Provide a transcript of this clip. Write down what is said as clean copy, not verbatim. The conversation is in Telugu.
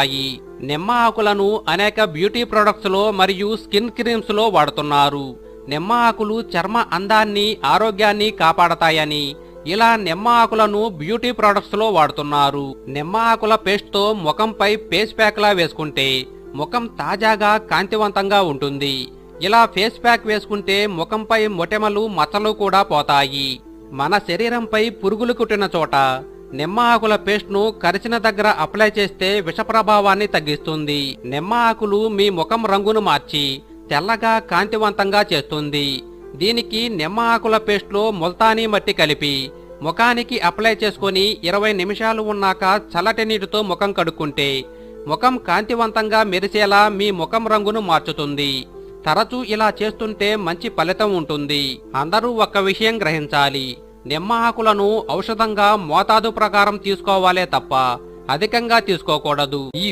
ఉంటాయి. నిమ్మ ఆకులను అనేక బ్యూటీ ప్రొడక్ట్స్ లో మరియు స్కిన్ క్రీమ్స్ లో వాడుతున్నారు. నిమ్మ ఆకులు చర్మ అందాన్ని, ఆరోగ్యాన్ని కాపాడతాయని ఇలా నిమ్మ ఆకులను బ్యూటీ ప్రొడక్ట్స్ లో వాడుతున్నారు. నిమ్మ ఆకుల పేస్ట్ తో ముఖంపై ఫేస్ ప్యాక్ లా వేసుకుంటే ముఖం తాజాగా కాంతివంతంగా ఉంటుంది. ఇలా ఫేస్ ప్యాక్ వేసుకుంటే ముఖంపై మొటిమలు, మచ్చలు కూడా పోతాయి. మన శరీరంపై పురుగులు కుట్టిన చోట నిమ్మ ఆకుల పేస్ట్ ను కరిచిన దగ్గర అప్లై చేస్తే విష ప్రభావాన్ని తగ్గిస్తుంది. నిమ్మ ఆకులు మీ ముఖం రంగును మార్చి తెల్లగా కాంతివంతంగా చేస్తుంది. దీనికి నిమ్మ ఆకుల పేస్ట్ లో ముల్తానీ మట్టి కలిపి ముఖానికి అప్లై చేసుకుని 20 నిమిషాలు ఉన్నాక చల్లటి నీటితో ముఖం కడుక్కుంటే ముఖం కాంతివంతంగా మెరిసేలా మీ ముఖం రంగును మార్చుతుంది. తరచూ ఇలా చేస్తుంటే మంచి ఫలితం ఉంటుంది. అందరూ ఒక్క విషయం గ్రహించాలి, నిమ్మ ఆకులను ఔషధంగా మోతాదు ప్రకారం తీసుకోవాలే తప్ప అధికంగా తీసుకోకూడదు. ఈ